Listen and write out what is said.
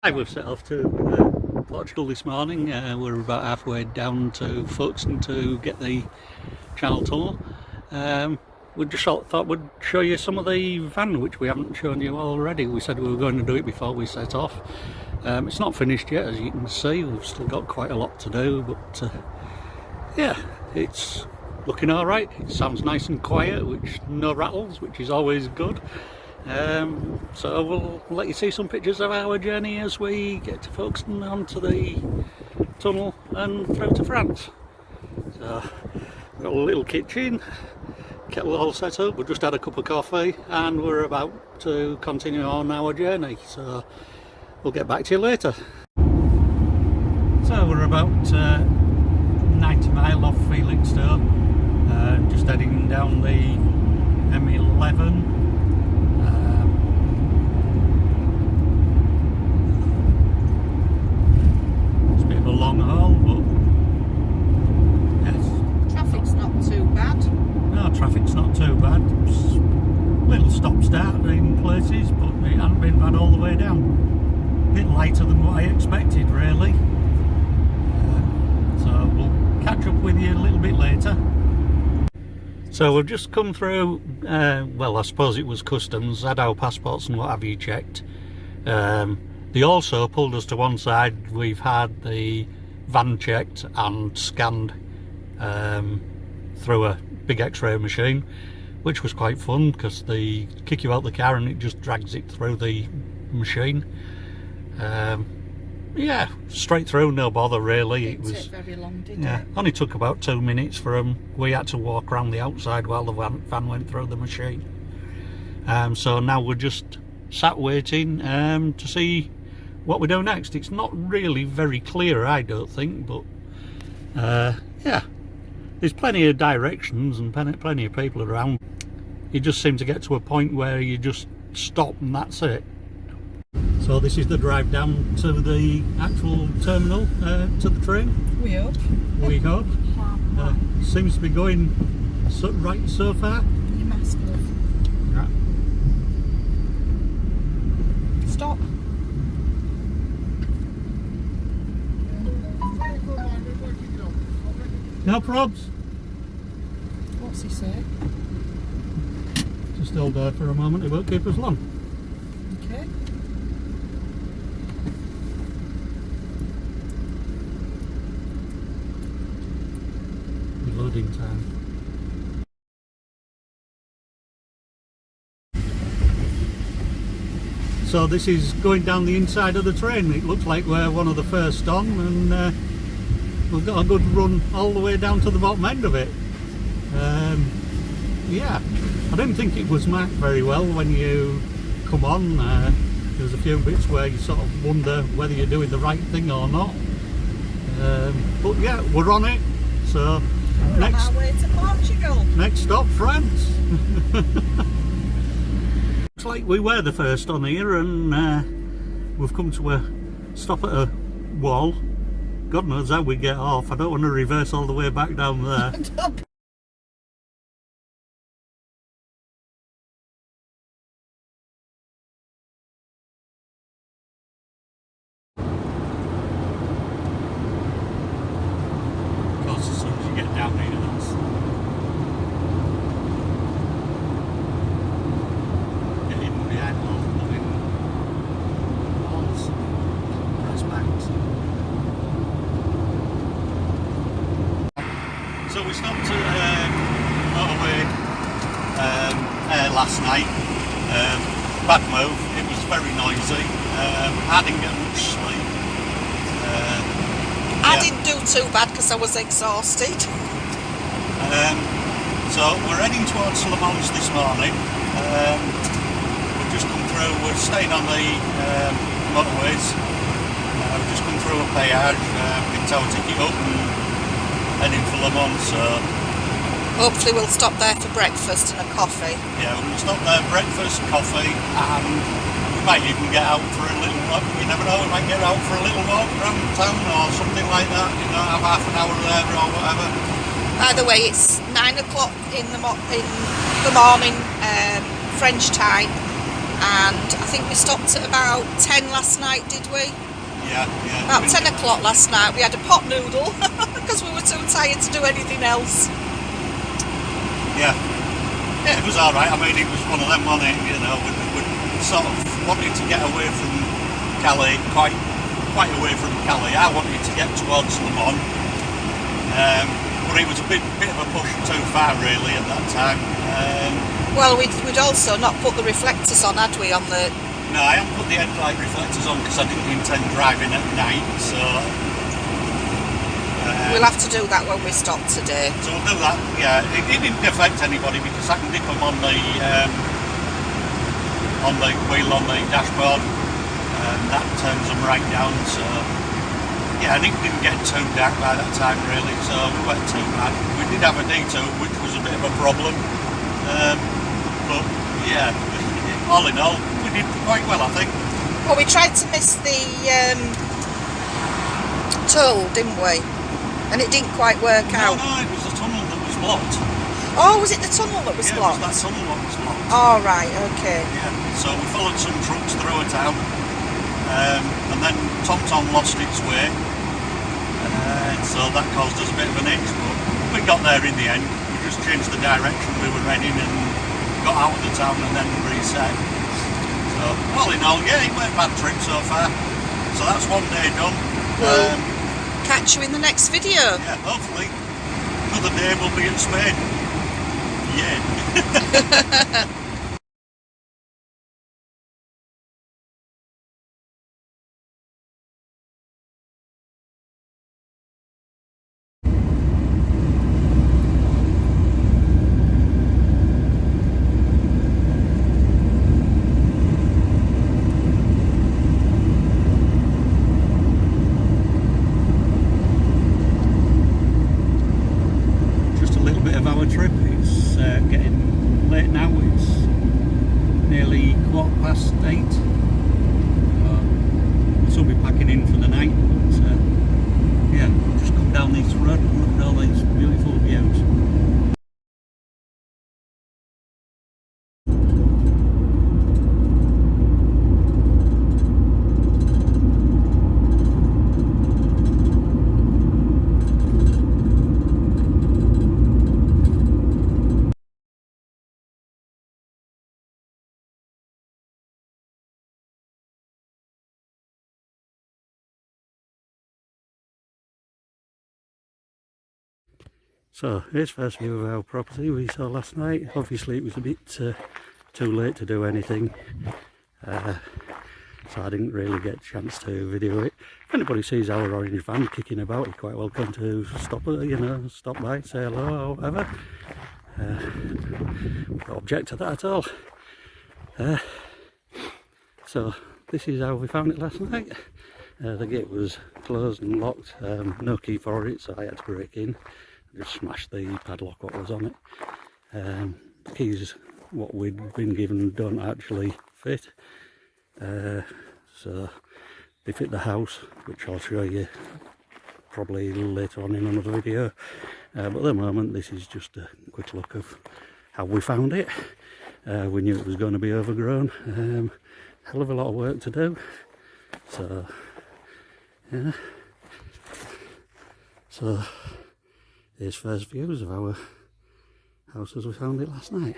Hi, we've set off to Portugal this morning. We're about halfway down to Folkestone to get the Channel Tunnel. We just thought we'd show you some of the van, which we haven't shown you already. We said we were going to do it before we set off. It's not finished yet, as you can see. We've still got quite a lot to do, but yeah, it's looking all right. It sounds nice and quiet, which no rattles, which is always good. So we'll let you see some pictures of our journey as we get to Folkestone, onto the tunnel and through to France. So we've got a little kitchen, kettle all set up. We've just had a cup of coffee and we're about to continue on our journey, so we'll get back to you later. So we're about 90 mile off Felixstowe, just heading down the M11. A long haul, but yes. Traffic's not too bad. No, traffic's not too bad. Little stop-start in places, but it hasn't been bad all the way down. A bit lighter than what I expected, really. So we'll catch up with you a little bit later. So we've just come through, well, I suppose it was customs, had our passports and what have you checked. They also pulled us to one side. We've had the van checked and scanned through a big x-ray machine, which was quite fun because they kick you out the car and it just drags it through the machine. Yeah, straight through, no bother really. It was very long, didn't it? Only took about 2 minutes for them. We had to walk around the outside while the van went through the machine. So now we're just sat waiting to see what we do next. It's not really very clear, I don't think, but yeah, there's plenty of directions and plenty of people around. You just seem to get to a point where you just stop and that's it. So this is the drive down to the actual terminal, to the train. We hope. We hope. Seems to be going right so far. You must have. Right. Stop. No probs. What's he say? Just hold there for a moment, it won't keep us long. Okay. Loading time. So this is going down the inside of the train. It looks like we're one of the first on, and we've got a good run all the way down to the bottom end of it. Yeah, I didn't think it was marked very well when you come on. There's a few bits where you sort of wonder whether you're doing the right thing or not. But yeah, we're on it. So We're on our way to Portugal. Next stop, France. Looks like we were the first on here, and we've come to a stop at a wall. God knows how we get off. I don't want to reverse all the way back down there. Of course, as soon as you get down here, that's getting behind all the living walls, press backs. So we stopped at motorway last night. Bad move, it was very noisy. I didn't get much sleep. I didn't do too bad because I was exhausted. So we're heading towards Le Mans this morning. We've just come through, we're staying on the motorways. We've just come through a péage, picked our ticket up and heading for Le Mans. So Hopefully we'll stop there for breakfast and a coffee. yeah, we're going to stop there, breakfast, coffee, and we might even get out for a little walk. You never know, we might get out for a little walk around town or something like that, you know, have half an hour there or whatever. By the way, it's 9 o'clock in the morning, French time, and I think we stopped at about 10 last night, did we? Yeah. About 10 o'clock last night. We had a pot noodle because we were too tired to do anything else. Yeah. It was alright. I mean, it was one of them, wasn't it? You know, we sort of wanted to get away from Calais, quite away from Calais. I wanted to get towards Le Mans, but it was a bit of a push too far, really, at that time. Well, we'd also not put the reflectors on, had we, on the... No, I haven't put the headlight reflectors on because I didn't intend driving at night, so... we'll have to do that when we stop today. So we'll do that, yeah. It didn't affect anybody because I can dip them on the wheel on the dashboard, and that turns them right down, so... Yeah, and it didn't get too dark by that time, really, so we weren't too bad. We did have a detour, which was a bit of a problem, but yeah, all in all, we did quite well, I think. Well, we tried to miss the toll, didn't we? And it didn't quite work out. No, it was the tunnel that was blocked. Oh, was it the tunnel that was blocked? Yeah, it was that tunnel that was blocked. Oh, right, okay. Yeah, so we followed some trucks through a town, and then TomTom lost its way, so that caused us a bit of an itch, but we got there in the end. We just changed the direction we were heading and got out of the town and then reset. So, all in all, yeah, it weren't a bad trip so far. So that's one day done. We'll catch you in the next video. Yeah, hopefully. Another day we'll be in Spain. Yeah. Of our trip. It's getting late now. It's nearly 8:15. We'll still be packing in for the night, but yeah, we'll just come down this road and look at all these beautiful views. So here's first view of our property we saw last night. Obviously it was a bit too late to do anything, so I didn't really get a chance to video it. If anybody sees our orange van kicking about, you're quite welcome to stop by, say hello or whatever. Don't object to that at all. So this is how we found it last night. The gate was closed and locked, no key for it, so I had to break in. Just smashed the padlock what was on it. The keys what we'd been given don't actually fit, so they fit the house, which I'll show you probably later on in another video, but at the moment this is just a quick look of how we found it. We knew it was going to be overgrown, hell of a lot of work to do, so yeah. So here's first views of our house as we found it last night.